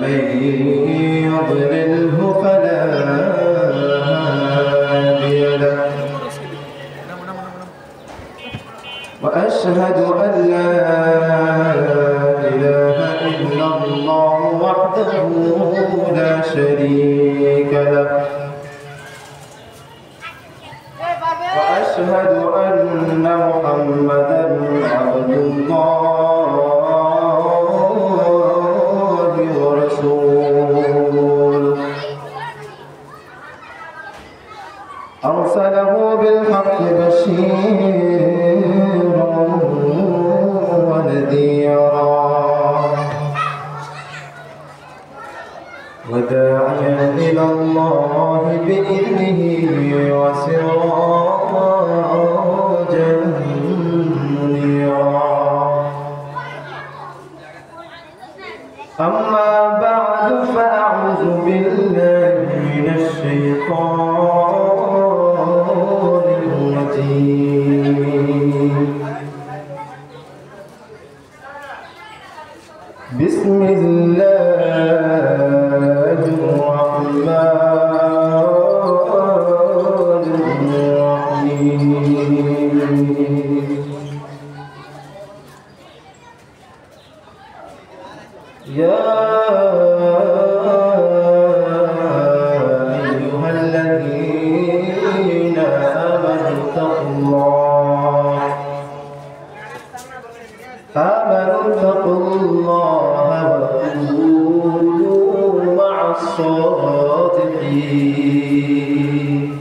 من يضلله فلا هادي له وأشهد أن لا إله إلا الله وحده لا شريك له وأشهد أن محمدا عبد الله ورسوله أرسله بالحق بشيرا ونذيرا وداعيا إلى الله بإذنه وسراجا منيرا أما بعد فأعوذ بالله من الشيطان الرجيم بسم الله الرحمن الرحيم يا أيها الذين آمنوا اتقوا الله وكونوا مع الصادقين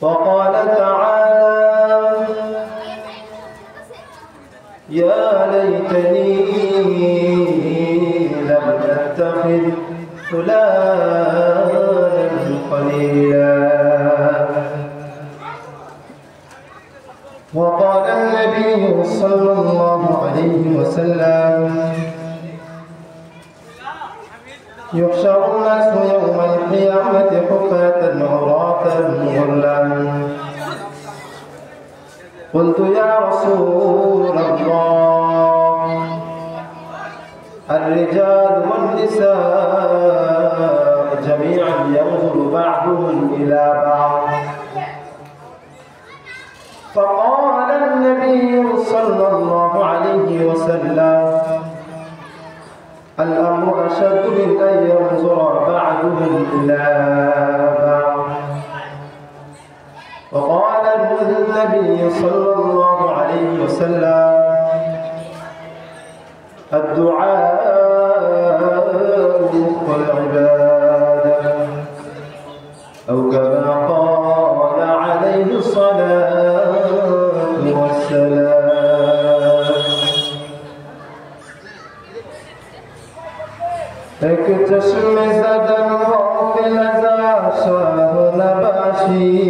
وقال تعالى يا ليتني لم أتخذ فلانا خليلا وقال النبي صلى الله عليه وسلم يحشر الناس يوم القيامة حفاة عراة غرلا قلت يا رسول الله الرجال والنساء جميعا ينظر بعضهم إلى بعض فقال النبي صلى الله عليه وسلم الأمر أشد من أن ينظر بعضهم إلى بعض وقال النبي صلى الله عليه وسلم الدعاء مخ العبادة أو كما قال عليه الصلاة والسلام اكتشم زدا وغفل ذا شاه نباشي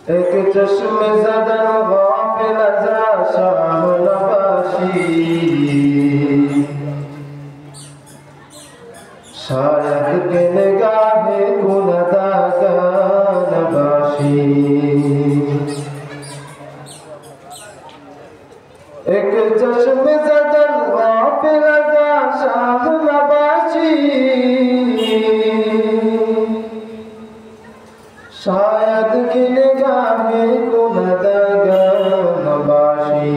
اكتشم زدا وغفل ذا شاه نباشي शायद के निगाहे कुनदा का नबाशी एक चश्म ज़दन गाफिल ज़ा शाह नबाशी शायद की निगाहे कुनदा का नबाशी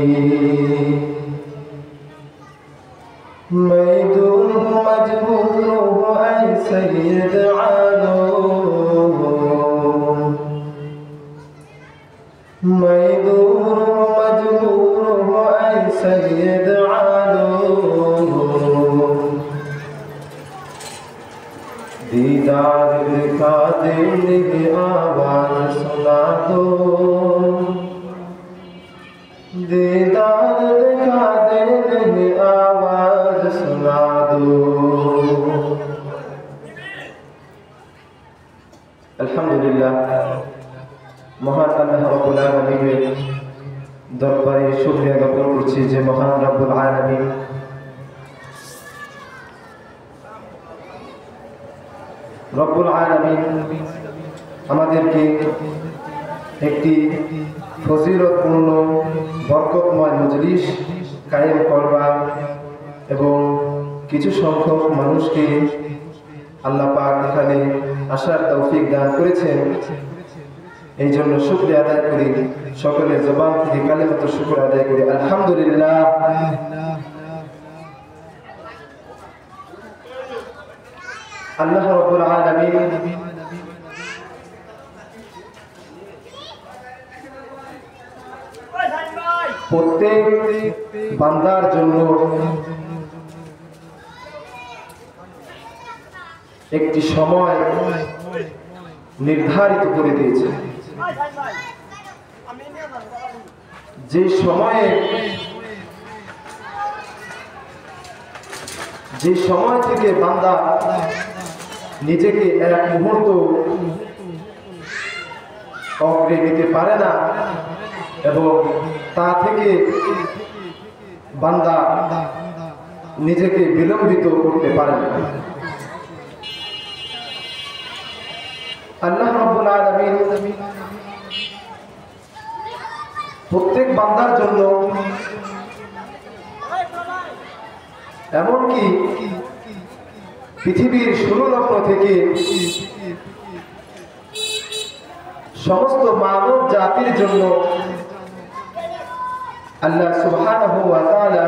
मैं दूर मजबूर हूँ ऐ सैयद आलम मैं दूर मजबूर हूँ ऐ सैयद आलम दीदार दिखा दे मेरी आवाज़ सुना दो दीदार दिखा दे मेरी आवाज़ सुना दो अल्हम्दुलिल्लाह महान अल्लाह रब्बुल आलामीन दरबारे शुक्रिया জ্ঞাপন করছি যে মহান রব্বুল আলামিন রব্বুল আলামিন আমাদেরকে একটি ফজিলতপূর্ণ মজলিস কায়েম করবা এবং কিছু সংখ্যক মানুষকে আল্লাহ পাক এখানে আসার তৌফিক দান করেছেন। এই জন্য শুকরিয়া আদায় করি, সকলের জবান থেকে কালিমাতুল শুকর আদায় করি আলহামদুলিল্লাহ। আল্লাহ রাব্বুল আলামিন প্রত্যেক বান্দার জন্য একটি সময় নির্ধারিত করে দিয়েছে, যে সময় থেকে বান্দা নিজেকে এক মুহূর্ত অগ্রে নিতে পারে না এবং তা থেকে বান্দা নিজেকে বিলম্বিত করতে পারে না। আল্লাহ রাব্বুল আলামিন প্রত্যেক বান্দার জন্য এমনকি পৃথিবীর শুরু লগ্ন থেকে সমস্ত মানব জাতির জন্য আল্লাহ সুবহানাহু ওয়া তাআলা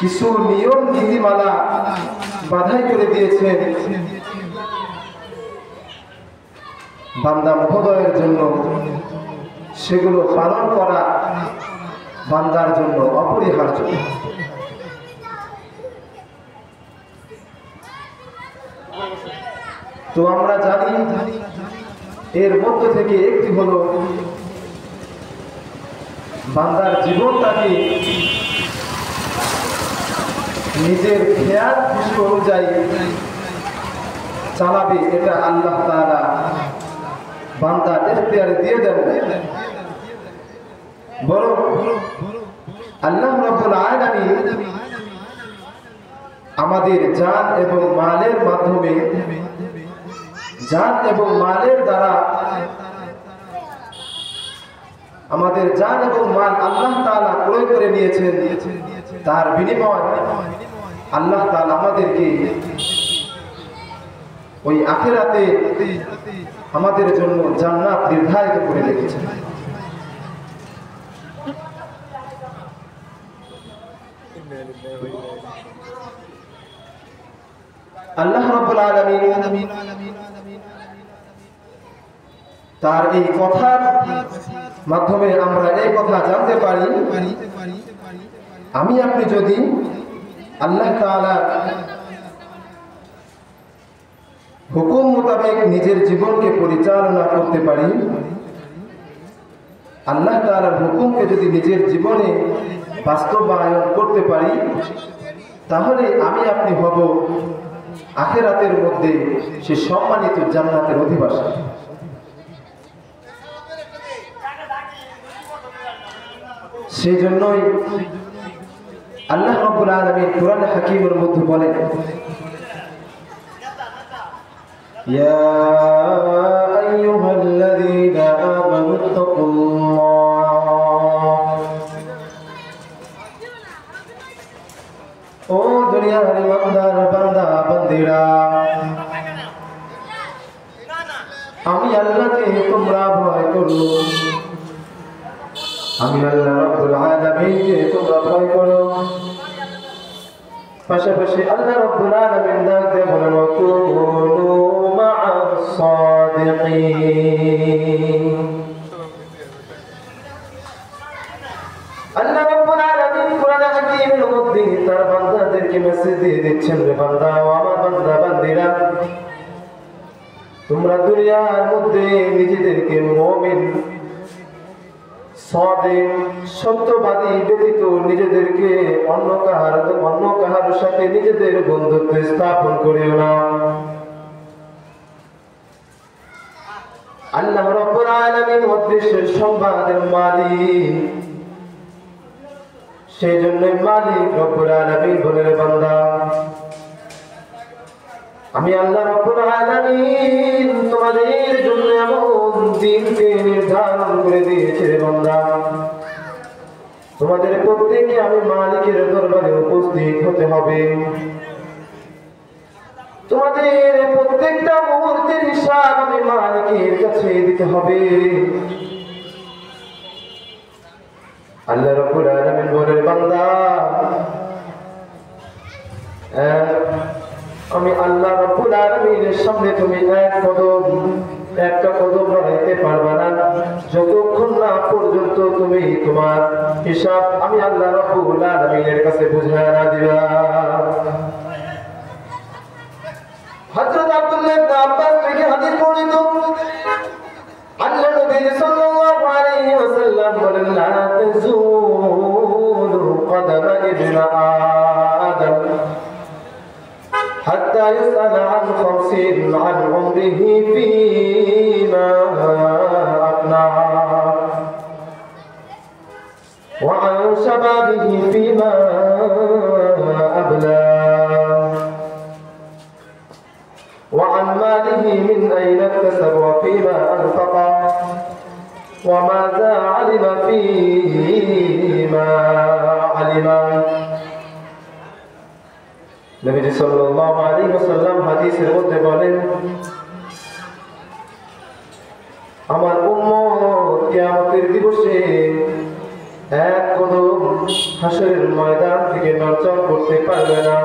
কিছু নিয়ম নীতিমালা বাধাই করে দিয়েছেন বান্দা মহোদয়ের জন্য। সেগুলো পালন করা বান্দার জন্য অপরিহার্য। তো আমরা জানি এর মধ্য থেকে একটি হলো বান্দার জীবনটাকে নিজের খেয়াল খুশি অনুযায়ী চালাবে, এটা আল্লাহ তাআলা বান্দা ইখতিয়ারে দিয়ে দেন। বরং আল্লাহ রাব্বুল আলামিন আমাদের জান এবং মালের মাধ্যমে, জান এবং মালের দ্বারা, আমাদের জান এবং মাল আল্লাহ তাআলা ক্রয় করে নিয়েছেন। তার বিনিময় আল্লাহ তাআলা আমাদেরকে ওই আখিরাতে আমাদের জন্য জান্নাত নির্ধারিত করে রেখেছেন। আল্লাহ রাব্বুল আলামিন তার এই কথার মাধ্যমে আমরা এই কথা জানতে পারি, আমি আপনি যদি আল্লাহ তাআলা হুকুম মোতাবেক নিজের জীবনকে পরিচালনা করতে পারি, আল্লাহ তাআলার হুকুমকে যদি নিজের জীবনে বাস্তবায়ন করতে পারি, তাহলে আমি আপনি হব আখিরাতের মধ্যে সে সম্মানিত জান্নাতের অধিবাসী। সেই জন্যই আল্লাহ রাব্বুল আলামিন কোরআন হাকীমের মধ্যে বলেন, ইয়া আইয়ুহাল্লাযীনা আমানুত্তাকুল্লাহ, ও দুনিয়ার ইমানদার বান্দা বান্দীরা, আমি আল্লাহকে তোমরা ভয় করো, আমি আল্লাহ রাব্বুল আলামিনকে তোমরা ভয় করো। পাশাপাশি আল্লাহ রাব্বুল আলামিন ডাক দিয়ে বলেন, কুনু মা'আস সাদিকিন। আল্লাহ রাব্বুল আলামিন কোরআন হাকীমের মধ্যে তার বান্দাদেরকে মেসেজ দিয়ে দিচ্ছেন, রে বান্দা, আমার বান্দা বান্দীরা, তোমরা দুনিয়ার মধ্যে নিজেদেরকে মুমিন, সাদিক, সত্যবাদী ব্যতীত নিজেদেরকে অন্য কাহার সাথে নিজেদের বন্ধুত্ব স্থাপন করিও না। আল্লাহ রাব্বুল আলামিন অদৃশ্যের সম্বাদের মালিক, সেই জন্য মালিক রব্বুল আলামিন বলে, বান্দা আমি আল্লাহ রাব্বুল আলামিন তোমাদের জন্য এমন দিনকে নির্ধারণ করে দিয়েছি রে বান্দা, তোমাদের প্রত্যেককে আমি মালিকের দরবারে উপস্থিত হতে হবে। তোমাদের প্রত্যেকটা মুহূর্তের হিসাব আমি মালিকের কাছে দিতে হবে। আল্লাহ রাব্বুল আলামিন বলেন, বান্দা আমি আল্লাহ রাব্বুল আলামিনের সামনে তুমি একটা কদম বাড়াইতে পারবে না যতক্ষণ না পর্যন্ত তুমি তোমার হিসাব আমি আল্লাহ রাব্বুল আলামিনের কাছে বুঝায় না দিবা। হযরত আব্দুল্লাহ ইবনে আব্বাস থেকে হাদিস বর্ণিত, আল্লাহ নবী সাল্লাল্লাহু আলাইহি ওয়াসাল্লাম বলেন, লা তাযুলু কদমা ইবনে আদম حتى يسأل عن 50 عن عمره فيما أفناه وعن شبابه فيما أبلاه وعن ماله من أين اكتسب وفيما أنفقه وماذا علم فيما علم। নবী সাল্লাল্লাহু আলাইহি ওয়াসাল্লাম হাদিসের মধ্যে বলেন, আমার উম্মত কিয়ামতের দিবসে এক কদম হাসরের ময়দান থেকে নড়চড় করতে পারবে না।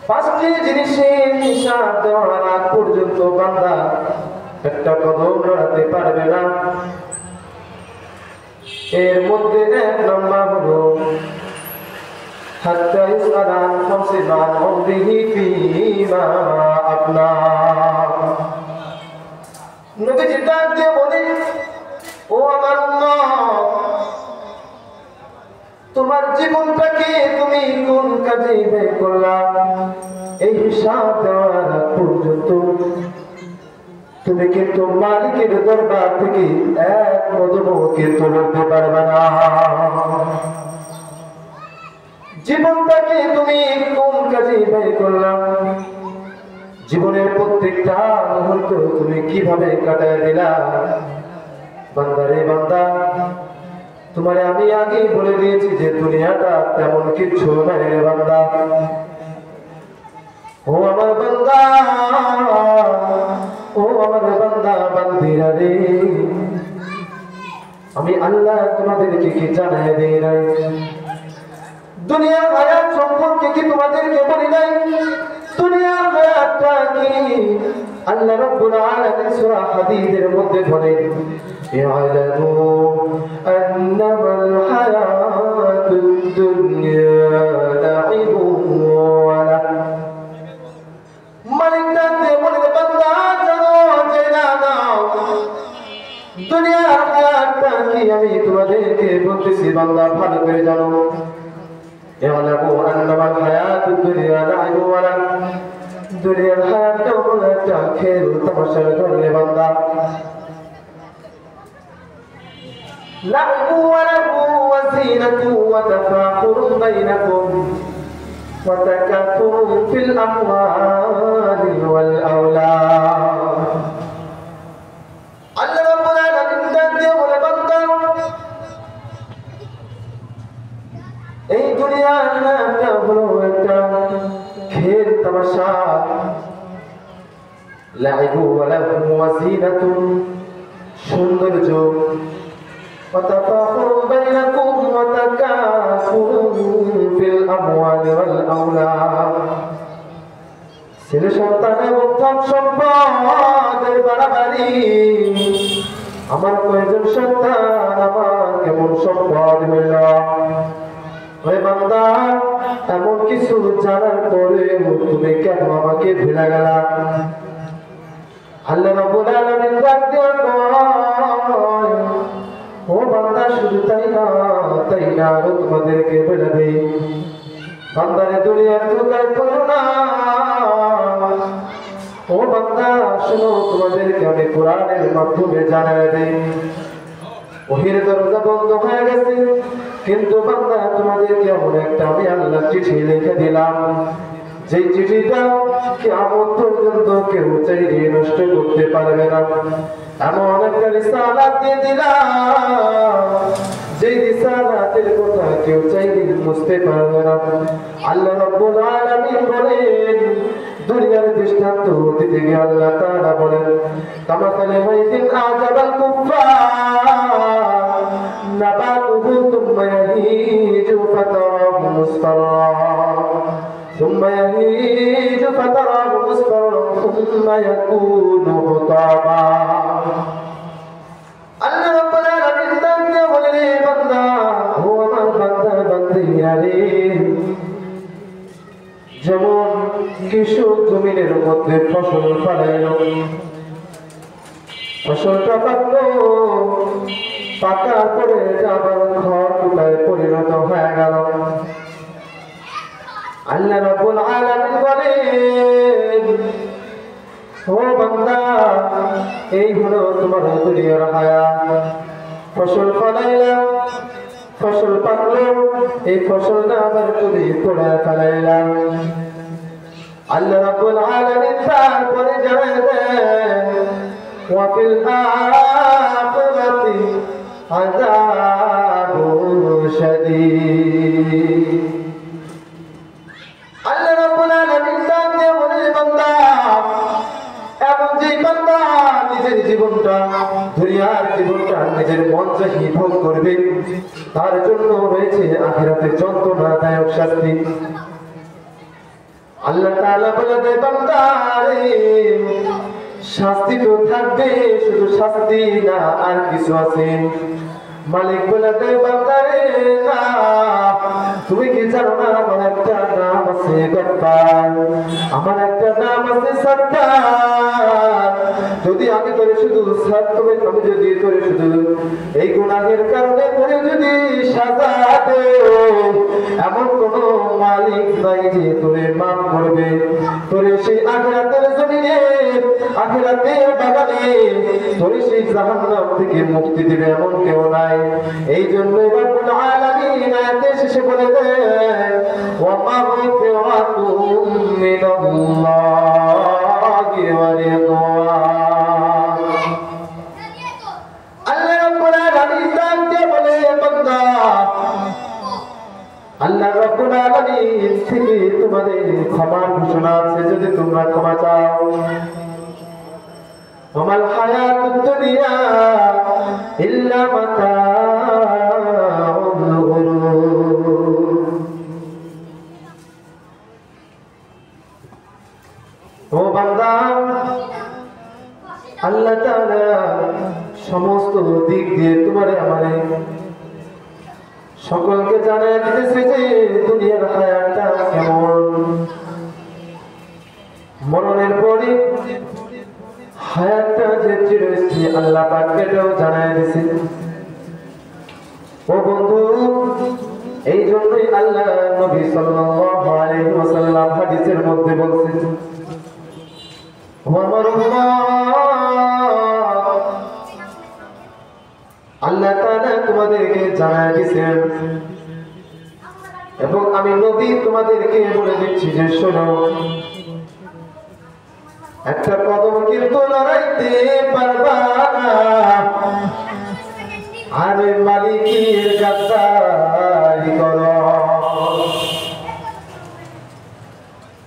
পাঁচটি জিনিসের হিসাব দেওয়ার আগ পর্যন্ত বান্দা একটা কদম নড়াতে পারবে না। এর মধ্যে এক নম্বর হলো حتى يسأل عن 50 عن عمره فيما أفناه। নবীজি ডাক দিয়ে বলেন, ও আমার উম্মত, তোমার জীবনটাকে তুমি কোন কাজে ব্যয় করলা এই হিসাব দেওয়ার আগ পর্যন্ত তুমি কিন্তু মালিকের দরবার থেকে এক কদমও কিন্তু লড়তে পারবে না। জীবনটাকে তুমি কোন কাজে ব্যয় করলাম, জীবনের প্রত্যেকটা মুহূর্ত তুমি কিভাবে কাটায় দিলা। বান্দারে বান্দা, তোমারে আমি আগেই বলে দিয়েছি যে দুনিয়াটা তেমন কিছু নয় রে বান্দা। ও আমার বান্দা, ও আমার বান্দা বান্দিরা রে, আমি আল্লাহ তোমাদেরকে কি জানাই দেই নাই? দুনিয়ার হায়াত সম্পর্কে কি তোমাদেরকে বলি নাই? দুনিয়ার হায়াতটা কি আল্লাহ রাব্বুল আলামিন সূরা হাদীদের মধ্যে বলেন, ইয়ালামু আন্নামাল হায়াতুদ দুনিয়া লাইবুন ওয়া লাহব। মালিক তাতে বলেন, বান্দা জানো যে না দুনিয়ার হায়াতটা কি আমি তোমাদেরকে বলতেছি বান্দা ভালো করে জানো। يعلموا أنما الحياة الدنيا لعب ولهو। দুনিয়ার হায়াতটা হলো একটা খেল তামাশার ঘর রে বান্দা। لعب ولهو وزينة وتفاخر بينكم وتكاثر في الأموال والأولاد। আল্লাহ রাব্বুল আলামিন ডাক দিয়ে বলে, বান্দা এই দুনিয়ার নামটা হলো একটা খেল তামাশা। লাইবু ওয়া লাহু ওয়া জিনাতুন, সৌন্দর্য, ওয়া তাফাখুরুন বাইনাকুম ওয়া তাকাসুরুন ফিল আমওয়ালি ওয়াল আওলাদ। ছেলে সন্তান এবং ধন সম্পদের বাড়াবাড়ি। আমার কয়জন সন্তান, আমার কেমন সম্পদ হইল। বান্দা, এমন কিছু জানার পরে তুমি কেন আমাকে ভুলে গেলা? আল্লাহ রাব্বুল আলামিন ডাক দিয়ে কয়, ও বান্দা শুধু তাই না আরো তোমাদেরকে বলে দেই, বান্দারে দুনিয়ার ধোঁকায় পড়ো না। ও বান্দা শোনো, তোমাদেরকে আমি কোরআনের মাধ্যমে জানাই দেই, ওহির দরজা বন্ধ হয়ে গেছে, কিন্তু বান্দা তোমাদেরকে এমন একটা আমি আল্লাহ চিঠি লিখে দিলাম যে চিঠিটা কিয়ামত পর্যন্ত কেউ চাইলে নষ্ট করতে পারবে না, এমন একটা রিসালাত দিয়ে দিলাম যে রিসালাতের কথা কেউ চাইলে বুঝতে পারবে না। আল্লাহ রাব্বুল আলামিন বলেন, দুনিয়ার দৃষ্টান্ত দিতে গিয়ে আল্লাহ তাআলা বলেন, কামাসালি গায়থিন আজাবাল কুফফার নাবাতুহু সুম্মা ইয়াহিজু ফাতারাহু মুসফাররা ثم يهيج فتراه مصفرا ثم يكون حطاما। আল্লাহ রাব্বুল আলামিন তাকে বলেন, হে বান্দা, ও আমার বান্দা বান্দিয়া রে, যেমন কৃষক জমিনের মধ্যে ফসল ফলাইলো, ফসলটা পাকলো, পাকার পরে আবার খড় কুটায় পরিণত হয়ে গেল। আল্লাহ রাব্বুল আলামিন বলেন, ও বান্দা, এই হলো তোমার দুনিয়ার হায়াত। ফসল ফলাইলা, ফসল পাকলো, এই ফসলটা আবার তুমি পোড়া ফেলাইলা। আল্লাহ রাব্বুল আলামিন তারপরে জানায় দেন, ওয়া ফিল আখিরাতি আযাবুন শাদীদ। আল্লাহ রাব্বুল আলামিন তাকে বলে, বান্দা, এমন যে বান্দা নিজের জীবনটা, দুনিয়ার জীবনটা নিজের মন চাহি ভোগ করবে, তার জন্য রয়েছে আখিরাতের যন্ত্রণাদায়ক শাস্তি। আল্লাহ তাআলা বলে, বান্দা রে, শাস্তি তো থাকবে, শুধু শাস্তি না, আর কিছু আছে। মালিক বলে, বান্দা রে, না, তুমি কি জানো না আমার একটা নাম আছে গফফার, আমার একটা নাম আছে সত্তার। যদি আমি তোরে শুধু আমি যদি তোরে শুধু এই গুনাহের কারণে তোরে যদি সাজা দেই, এমন কোন মালিক নাই যে তোরে মাফ করবে। তোরে সেই আখিরাতের জমিনে, আখিরাতের বাগানে তোরে সেই জাহান্নাম থেকে মুক্তি দিবে এমন কেউ নাই। এই জন্য রব্বুল আলামিন আয়াতে শেষে বলে দেন, ওয়া মাগফিরাতুম মিনাল্লাহি ওয়া রিদওয়ান। আল্লাহ রাব্বুল আলামিন তাকে বলে, বান্দা, আল্লাহ রাব্বুল আলামিন থেকে তোমাদের ক্ষমার ঘোষণা আছে, যদি তোমরা ক্ষমা চাও। ওমাল হায়াতুদ দুনিয়া ইল্লা মাতাউল গুরুর। ও বান্দা, আল্লাহ তাআলা সমস্ত দিক দিয়ে তোমারে আমারে সকলকে জানায় দিতেছে যে দুনিয়ার হায়াতটা কেমন। মরণের পরে হায়াতটা যে চিরস্থায়ী, আল্লাহ পাক এটাও জানায় দিয়েছে। ও বন্ধু, এই জন্যই আল্লাহ নবী সাল্লাল্লাহু আলাইহি ওয়াসাল্লাম হাদিসের মধ্যে বলছেন, ও আমার উম্মত, আল্লাহ তাআলা তোমাদেরকে জানায় দিয়েছেন এবং আমি নবী তোমাদেরকে বলে দিচ্ছি যে শোনো, একটা কদম কিন্তু লড়াইতে পারবা না, আর মালিকের গাদ্দারি করো।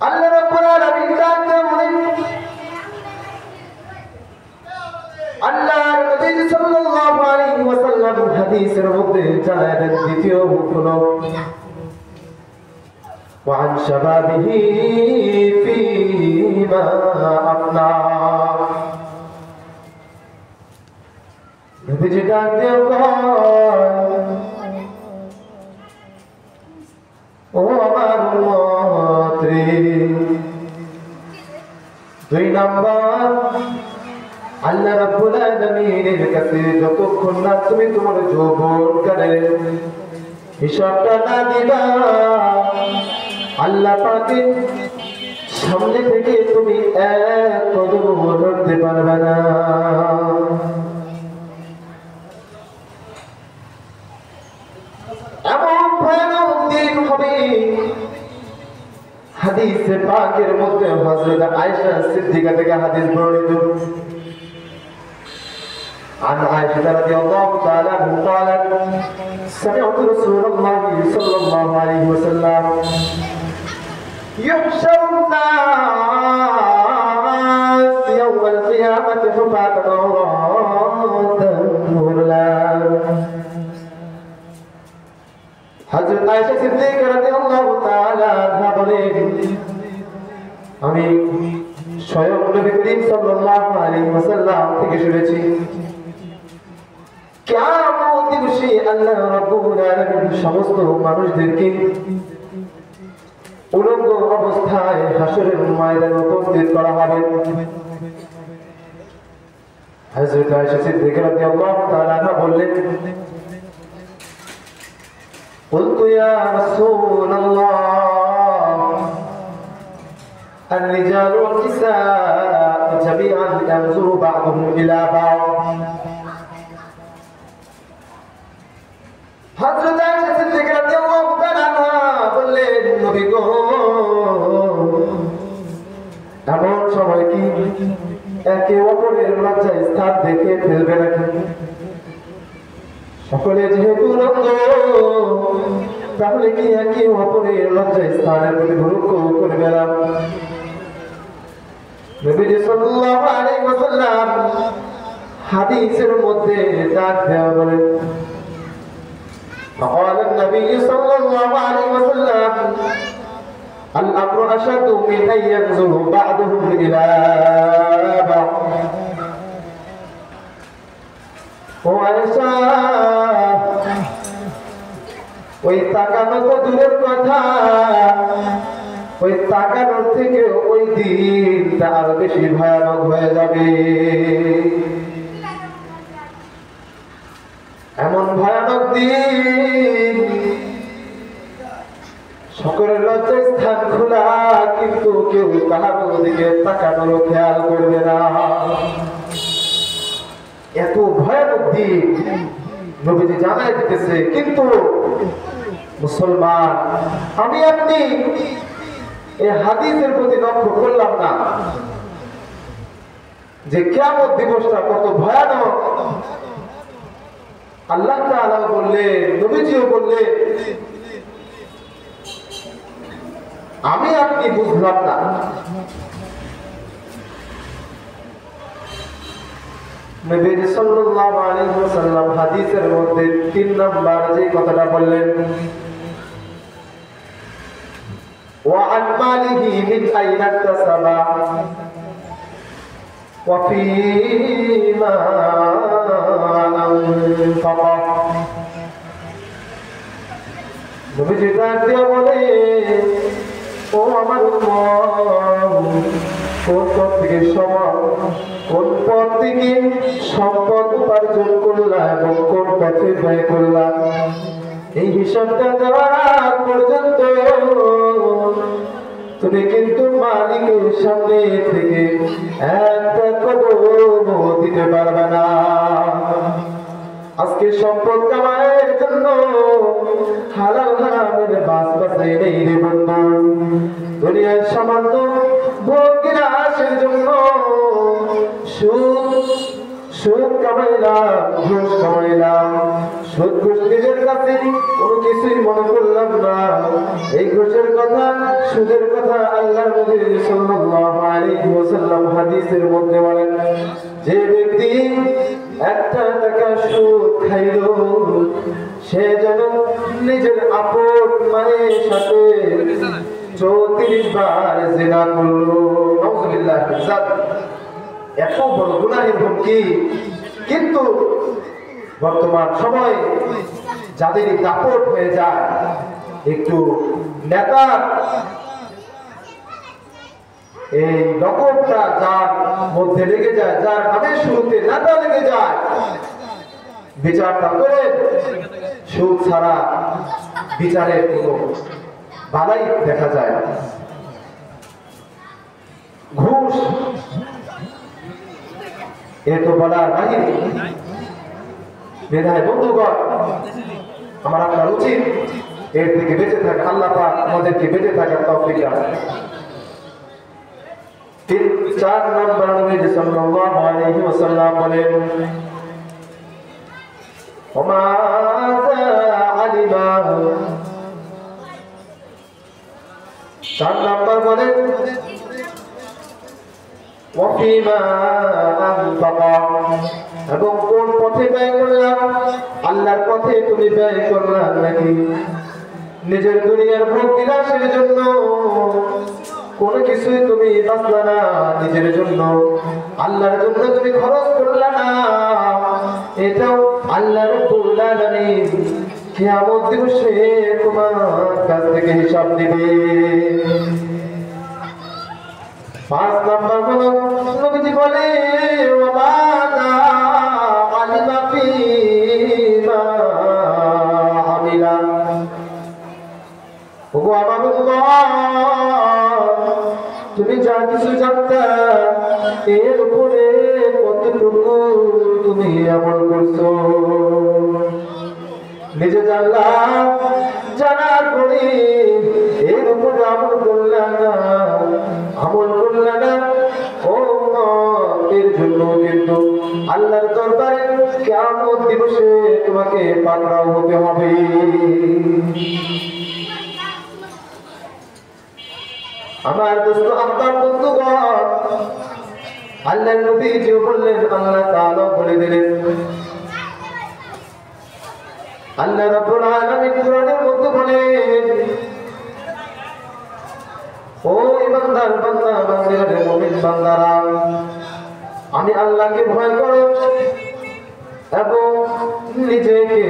আল্লাহ রাব্বুল আলামিন তাকে বলে, আল্লাহর নবী সাল্লাল্লাহু আলাইহি ওয়াসাল্লাম হাদিসের মধ্যে জানায় দেন, দ্বিতীয় হুকুম, وعن شبابه فيما أفنى। নবীজি ডাক দিয়ে কয়, ও আমার উম্মত রে, দুই নাম্বার, আল্লাহ রাব্বুল আলামিনের কাছে যতক্ষণ না তুমি তোমার যৌবনকালের হিসাবটা না দিবা, আল্লাহ পাকের সামনে থেকে তুমি এক কদম নড়তে পারবে না। এমন ভয়ানক দিন হবে, হাদিসে পাকের মধ্যে হযরত আয়েশা সিদ্দিকা থেকে হাদিস বর্ণিত عن عائشة رضي الله تعالى عنها قالت سمعت رسول الله صلى الله عليه وسلم يحشر الناس يوم القيامة حفاة عراة غرلا হযরত আয়েশা সিদ্দিকা রাদিয়াল্লাহু তাআলা আনহা বলেন আমি স্বয়ং নবী করিম সাল্লাল্লাহু আলাইহি ওয়াসাল্লাম থেকে শুনেছি কিয়ামত দিবসে আল্লাহ রাব্বুল আলামিন সমস্ত মানুষদেরকে উলঙ্গ অবস্থায় হাসরের ময়দানে উপস্থিত করা হবে। হযরত আয়েশা সিদ্দিকা রাদিয়াল্লাহু তাআলা আনহা বললেন قلت يا رسول الله الرجال والنساء جميعا ينظر بعضهم إلى بعض হযরত আয়েশা সিদ্দিকা রাদিয়াল্লাহু তাআলা আনহা বললেন নবী গো এমন সময় কি একে অপরের লজ্জা স্থান দেখে ফেলবে নাকি? সকলে যেহেতু উলঙ্গ তাহলে কি একে অপরের লজ্জা স্থানের প্রতি ভুরুক্ষ করবে না? নবীজি সাল্লাল্লাহু আলাইহি ওয়াসাল্লাম হাদিসের মধ্যে ডাক দেওয়া বলেন فقال النبي صلى الله عليه وسلم الأمر أشد من أن ينظر بعضهم إلى بعض ওই তাকানো তো দূরের কথা, ওই তাকানোর থেকে ওই দিনটা আরো বেশি ভয়ানক হয়ে যাবে। এমন ভয়ানক দিন সকলের লজ্জা স্থান খোলা, কিন্তু কেউ কাহার দিকে তাকানোর খেয়াল করবে না। এত ভয়ানক দিন নবীজি জানাই দিতেছে, কিন্তু মুসলমান আমি আপনি এই হাদিসের প্রতি লক্ষ্য করলাম না যে কিয়ামত দিবসটা কত ভয়ানক। আল্লাহ তাআলা বললেন, নবীজিও বললেন, আমি আপনি বুঝলাম না। নবী সাল্লাল্লাহু আলাইহি ওয়াসাল্লাম হাদিসের মধ্যে 3 নাম্বার যে কথাটা বললেন, ওয়া আন মালিহি মিন আইনা তাসাবা ওয়া ফীমা আনফাকা। নবীজি ডাক দিয়ে বলে, ও আমার উম্মত, কোন পথ থেকে কোন পথ থেকে সম্পদ উপার্জন করলা এবং কোন পথে ব্যয় করলা, এই হিসাবটা দেওয়ার আগ পর্যন্ত তুমি কিন্তু মালিকের সামনে থেকে একটা কদম দিতে পারবে না। আজকে সম্পদ কামাইয়ের জন্য হালাল হারামের বাস বাসাই নেই রে বন্ধু। দুনিয়ার সামান্য ভোগ বিলাসের জন্য সুদ কামাইলাম, ঘুষ কামাইলাম, সুদ ঘুষ নিজের কাছে কোনো কিছুই মনে করলাম না। এই ঘুষের কথা, সুদের কথা আল্লাহর নবী সাল্লাল্লাহু আলাইহি ওয়াসাল্লাম হাদিসের মধ্যে বলেন, যে ব্যক্তি একটা টাকা সুদ খাইল, সে যেন নিজের আপন মায়ের সাথে 34 বার জিনা করলো। নাউযুবিল্লাহ। এত বড় গুনাহের হুমকি, কিন্তু বর্তমান সময় যাদের দাপট হয়ে যায়, একটু নেতা এই লকবটা যার মধ্যে লেগে যায়, যার নামের শুরুতে নেতা লেগে যায়, বিচারটা করে সুদ ছাড়া বিচারের কোনো বালাই দেখা যায়। ঘুষ এ তো বলার বাহিরে। মেধায় বন্ধুগণ, আমার আপনার উচিত এর থেকে বেঁচে থাকা। আল্লাহ পাক আমাদেরকে বেঁচে থাকার তৌফিক দান। 4 নম্বর নবী সাল্লাল্লাহু আলাইহি ওয়াসাল্লাম বলেন ওমা আলিমা। 4 নম্বর বলেন ওয়াফিমা আনফাকা, এবং কোন পথে ব্যয় করলাম, আল্লাহর পথে তুমি ব্যয় করলাম নাকি নিজের দুনিয়ার ভোগ বিলাসের জন্য? কোন কিছুই তুমি বাঁচলা না নিজের জন্য, আল্লাহর জন্য তুমি খরচ করলা না। এটাও আল্লাহ রাব্বুল আলামিন কিয়ামত দিবসে তোমার কাছ থেকে হিসাব নেবে। 5 নম্বর হলো নবীজি বলে ওয়ামাদা আলিমা ফিমা আমিলা। ওগো আমানুল্লাহ, তুমি যা কিছু জানতা এর উপরে কতটুকু তুমি আমল করছো? নিজে জানলাম, জানার পরে এর উপরে আমল করলাম না, আমল করলাম না, ও এর জন্য কিন্তু আল্লাহর দরবারে কিয়ামত দিবসে তোমাকে পাকড়াও হতে হবে। আমার দোস্ত আমার বন্ধুগণ, আল্লাহর নবী যে বললেন, আল্লাহ তাআলা বলে দিলেন, আল্লাহ রাব্বুল আলামিন কোরআনের মধ্যে বলেন ও ইমানদার বান্দা বান্দিগণের মুমিন বান্দারা, আমি আল্লাহকে ভয় করো এবং নিজেকে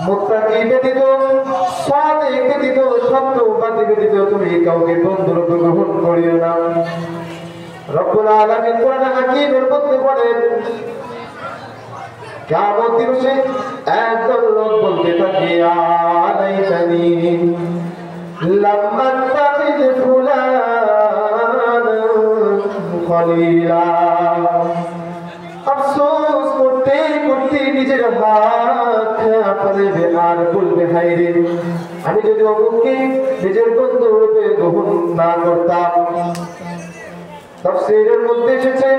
মুত্তাকি ব্যতীত, সাদিক ব্যতীত, সত্যবাদী ব্যতীত তুমি কাউকে বন্ধুরূপে গ্রহণ করিও না। রব্বুল আলামিন কোরআনে হাকীমের মধ্যে বলেন কিয়ামত দিবসে একদল লোক বলতে থাকে আলাইতানি লাম্মা তাখিদ ফুলান খলিলা। আফসোস করতে করতে নিজের হাত পারবে আর বলবে হায়রে, আমি যদি অমুককে নিজের বন্ধু রূপে গ্রহণ না করতাম। তাফসীরের মধ্যে এসেছে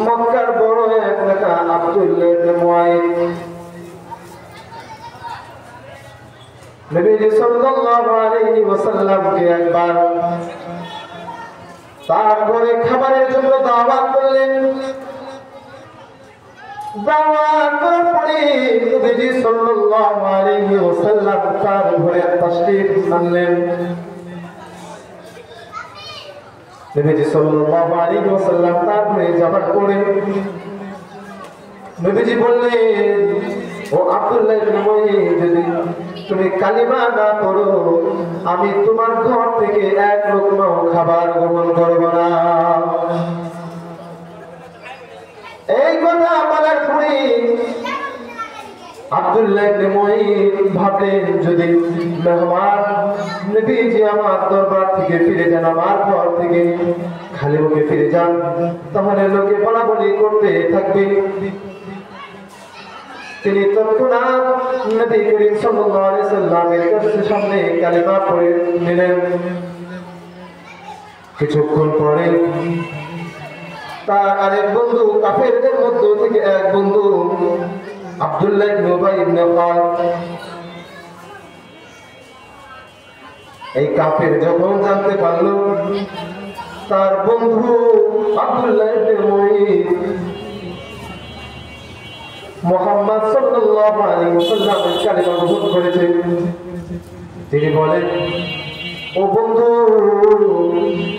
মক্কার বড় এক নেতা আব্দুল্লাহ ইবনে মুআইদ নবী সাল্লাল্লাহু আলাইহি ওয়াসাল্লামকে একবার তার ঘরে খাবারের জন্য দাওয়াত করলেন। দাওয়াত করার পরে নবী সাল্লাল্লাহু আলাইহি ওয়াসাল্লাম তার ঘরে তাশরীফ আনলেন। নবীজি সাল্লাল্লাহু আলাইহি ওয়াসাল্লাম তার ঘরে যাবার পরে নবীজি বললেন ও আব্দুল্লাহ ইবনে মুআইদ, যদি তুমি কালিমা না পড়ো আমি তোমার ঘর থেকে এক লোকমাও খাবার গ্রহণ করব না। এই কথা বলার পরে আব্দুল্লাহ ইবনে মুআইদ ভাবলেন, যদি মেহমান নবীজি আমার দরবার থেকে ফিরে যান, আমার ঘর থেকে খালি মুখে ফিরে যান, তাহলে লোকে বলাবলি করতে থাকবে। তিনি তৎক্ষণাৎ নবী করিম সাল্লাল্লাহু আলাইহি সাল্লামের সামনে কালিমা পড়ে নিলেন। কিছুক্ষণ পরে তার আরেক বন্ধু, কাফেরদের মধ্য থেকে এক বন্ধু আব্দুল্লাহ ইবনে উবাই ইবনে খালদ, এই কাফের যখন জানতে পারল তার বন্ধু আব্দুল্লাহ ইবনে মুআইদ মুহাম্মদ সাল্লাল্লাহু আলাইহি ওয়াসাল্লামের কালিমা গ্রহণ করেছে, তিনি বলেন ও বন্ধু,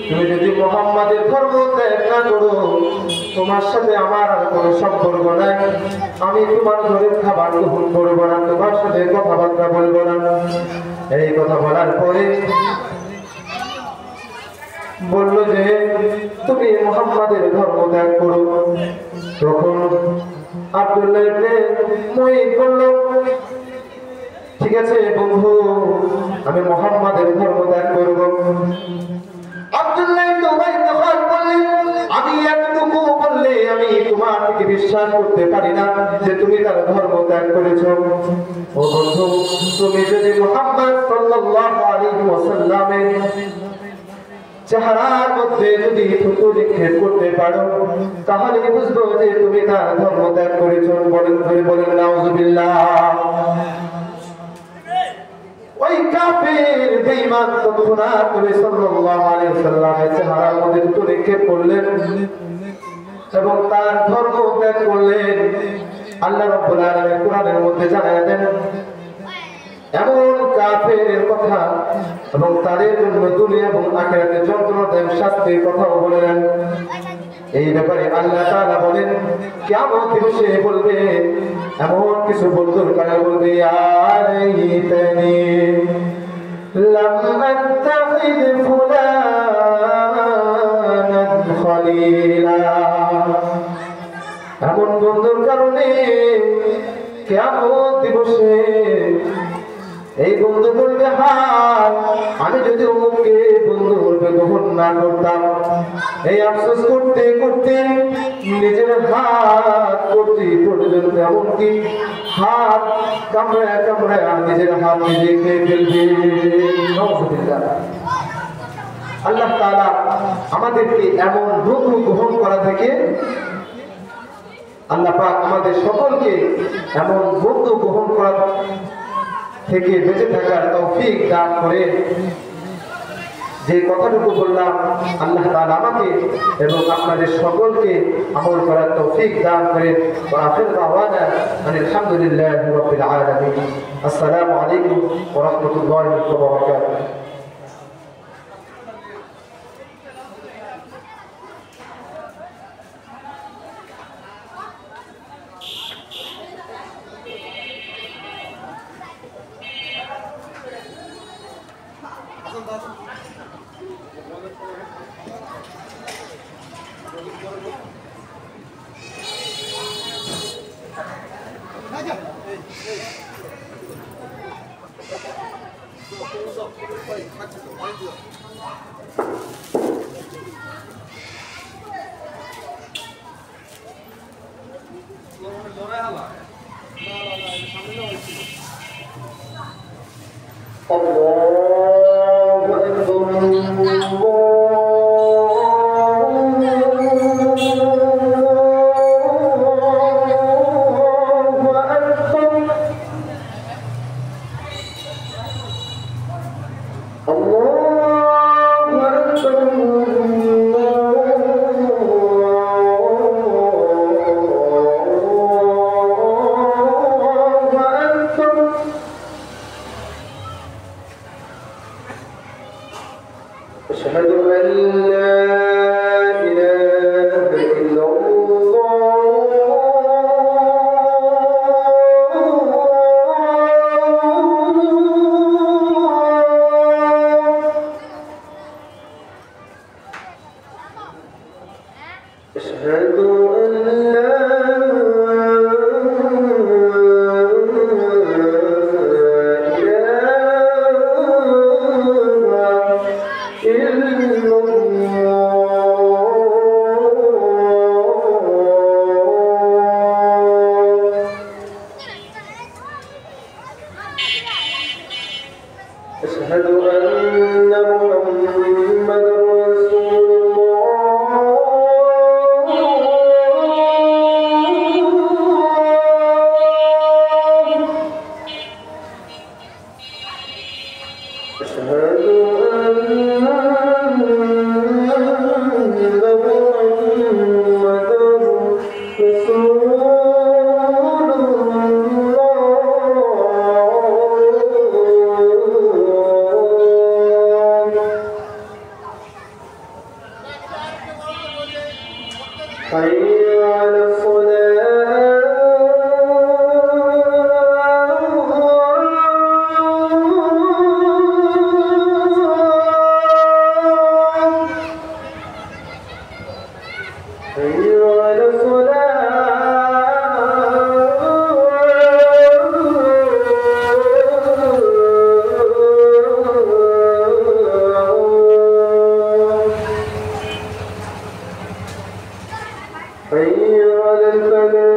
তুমি যদি মুহাম্মাদের ধর্ম ত্যাগ না করো তোমার সাথে আমার আর কোনো সম্পর্ক নাই, আমি তোমার ঘরের খাবার গ্রহণ করব না, তোমার সাথে কথাবার্তা বলবো না। এই কথা বলার পরে বলল যে তুমি মুহাম্মাদের ধর্ম ত্যাগ করো। তখন আব্দুল্লাহ ইবনে মুআইদ বলল, ঠিক আছে বন্ধু, আমি মুহাম্মাদের ধর্ম ত্যাগ করব। আব্দুল্লাহ ইবনে উবাই ইবনে খালদ বললেন, আমি এতটুকু বললে আমি তোমার থেকে বিশ্বাস করতে পারি না যে তুমি তার ধর্ম ত্যাগ করেছো। ও বন্ধু, তুমি যদি মুহাম্মদ সাল্লাল্লাহু আলাইহি ওয়াসাল্লামের চেহারার মধ্যে যদি থুতু নিক্ষেপ করতে পারো তাহলে বুঝবো যে তুমি তার ধর্ম ত্যাগ করেছো। বলেন ধরে বলেন নাউজুবিল্লাহ। ওই কাফের বেঈমান তৎক্ষণা করে সাল্লাল্লাহু আলাইহি ওয়াসাল্লামের চেহারার মধ্যে থুতু নিক্ষেপ করলেন এবং তার ধর্ম ত্যাগ করলেন। আল্লাহ রাব্বুল আলামিন কোরআনের মধ্যে জানায় দেন এমন কাফেরের কথা এবং তাদের জন্য দুনিয়া এবং আখিরাতে যন্ত্রণাদায়ক শাস্তির কথাও বলেন। এই ব্যাপারে আল্লাহ তাআলা বলেন কিয়ামত দিবসে বলবে, এমন কিছু বন্ধুর কানে বলবে, আলাইতানি লাম আত্তাখিদ ফুলানান খলিলা। এমন বন্ধুর কারণে কিয়ামত দিবসে এই বন্ধু বলবে, হায় আমি যদি অমুককে বন্ধু রূপে গ্রহণ না করতাম। এই আফসোস করতে করতে নিজের হাত করছি পর্যন্ত, এমনকি হাত কামড়ায় কামড়ায় নিজের হাত নিজে খেয়ে ফেলবে। আল্লাহ তাআলা আমাদেরকে এমন বন্ধু গ্রহণ করা থেকে, আল্লাহ পাক আমাদের সকলকে এমন বন্ধু গ্রহণ করা থেকে বেঁচে থাকার তৌফিক দান করে। যে কথাটুকু বললাম আল্লাহ তাআলা আমাকে এবং আপনাদের সকলকে আমল করার তৌফিক দান করে। ওয়া আখিরু দাওয়ানা আলহামদুলিল্লাহি রাব্বিল আলামিন। আসসালামু আলাইকুম ওয়া রাহমাতুল্লাহি ওয়া বারাকাতুহু। أشهد أن لا إله إلا الله. أشهد أن لا أشهد أن محمدا رسول الله. أشهد أن محمدا رسول حي على الصلاة حي على الصلاة Exactly.